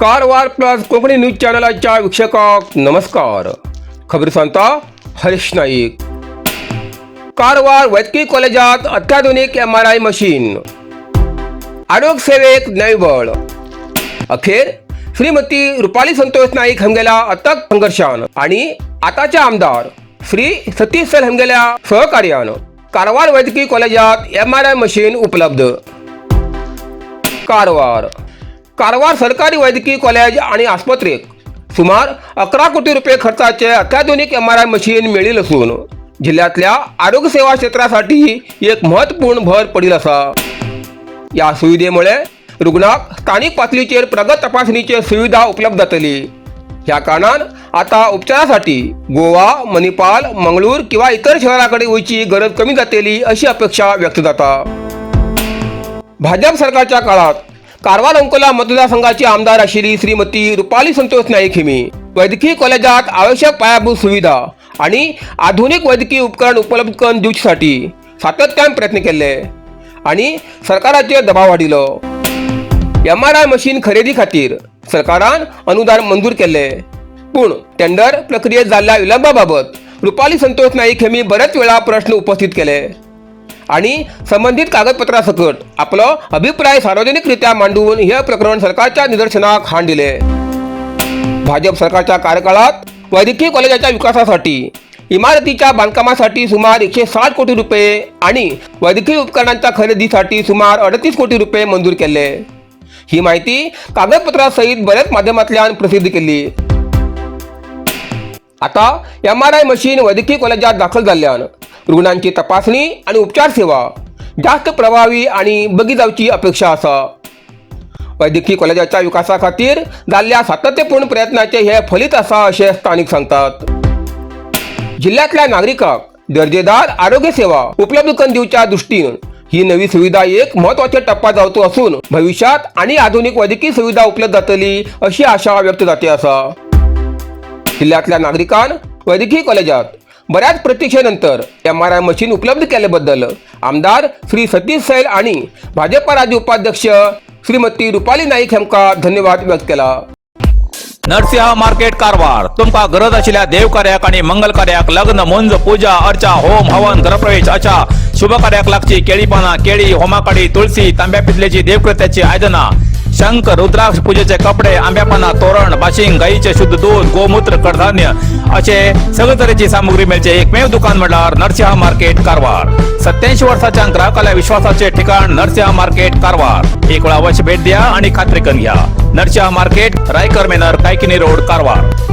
Karwar plus Konkani news चॅनलच्या वीक्षकांक नमस्कार. खबर सांगता हरीश नाईक. कारवार वैद्यकीय कॉलेजात अत्याधुनिक MRI मशीन. आरोग्य सेवेक नैबळ. अखेर श्रीमती रुपाली संतोष नाईक हेमगेल्या अथक संघर्षान आणि आताच्या आमदार श्री सतीश सैल हेमगेल्या सहकार्यान कारवार वैद्यकीय कॉलेजात MRI मशीन उपलब्ध. कारवार सरकारी वैद्यकीय कॉलेज आणि आस्पत्रेक सुमार 11 कोटी रुपये खर्चाचे अत्याधुनिक MRI मशीन मिळील असून जिल्ह्यातल्या आरोग्य सेवा क्षेत्रासाठी एक महत्त्वपूर्ण भर पडील असा. या सुविधेमुळे रुग्णाक स्थानिक पातळीचेर प्रगत तपासणीची सुविधा उपलब्ध जातली. ह्या कारणान आता उपचारासाठी गोवा, मणिपाल, मंगळूर किंवा इतर शहराकडे वयची गरज कमी जातली अशी अपेक्षा व्यक्त जाता. भाजप सरकारच्या काळात कारवार अंकोला मतदारसंघाची आमदार आशिल्ली श्रीमती रुपाली संतोष नाईक हिमी वैद्यकीय कॉलेजात आवश्यक पायाभूत सुविधा आणि आधुनिक वैद्यकीय उपकरण उपलब्ध करून दिवसाठी सातत्यान प्रयत्न केले आणि सरकाराचेर दबाव वाडिलो. MRI मशीन खरेदी खातीर सरकारान अनुदान मंजूर केले, पूण टेंडर प्रक्रियेत जाल्ल्या विलंबाबाबत रुपाली संतोष नाईक हेमी बरेच वेळा प्रश्न उपस्थित केले आणि संबंधित कागदपत्रा सकट आपलो अभिप्राय सार्वजनिकरित्या मांडून हे प्रकरण सरकारच्या निदर्शनाक हाड दिले. भाजप सरकारच्या कार्यकाळात वैद्यकीय कॉलेजाच्या विकासासाठी इमारतीच्या बांधकामासाठी सुमार 160 कोटी रुपये आणि वैद्यकीय उपकरणांच्या खरेदीसाठी सुमार 38 कोटी रुपये मंजूर केले. ही माहिती कागदपत्रासहित बरेच माध्यमांतल्यान प्रसिद्ध केली. आता MRI मशीन वैद्यकीय कॉलेजात दाखल झाल्यान रुग्णांची तपासणी आणि उपचार सेवा जास्त प्रभावी आणि बगी जावची अपेक्षा असा. वैद्यकीय कॉलेजाच्या विकासा खातीर जाल्ल्या सातत्यपूर्ण प्रयत्नाचे हे फलित असा असे स्थानिक सांगतात. जिल्ह्यातल्या नागरिकांक दर्जेदार आरोग्य सेवा उपलब्ध करून दिवच्या दृष्टीन ही नवी सुविधा एक महत्त्वाचा टप्पा जावचो असून भविष्यात आणि आधुनिक वैद्यकीय सुविधा उपलब्ध जातली अशी आशा व्यक्त जाते असा. जिल्ह्यातल्या नागरिकांन वैद्यकीय कॉलेजात बऱ्याच प्रतीक्षेनंतर MRI मशीन उपलब्ध केल्याबद्दल आमदार श्री सतीश सैल आणि भाजप राज्य उपाध्यक्ष श्रीमती रुपाली नाईक हेमका धन्यवाद व्यक्त केला. नरसिंह मार्केट कारवार तुमका गरज आशिल्ल्या देव कार्याक आणि मंगल कार्याक, लग्न, मुंज, पूजा, अर्चा, होम, हवन, गृहप्रवेश अशा शुभ कार्याक लागची केळी पाना, केळी, होमाकाडी, तुळशी, तांब्या पितलेची देवकृत्याची आयदना, शंख, रुद्राक्ष पूजेचे कपडे, आंब्या पाना, तोरण, बाशिंग, गाईचे शुद्ध दूध, गोमूत्र, कडधान्य असे सगळे तऱ्हेची सामुग्री मिळचे एकमेव दुकान म्हणल्यार नरसिंह मार्केट कारवार. 87 वर्षाच्या ग्राहकाला विश्वासाचे ठिकाण नरसिंह मार्केट कारवार. एक वेळा अवश्य भेट द्या आणि खात्री करून घ्या. Narasimha market, Raikar manor, Kaikini road, Karwar.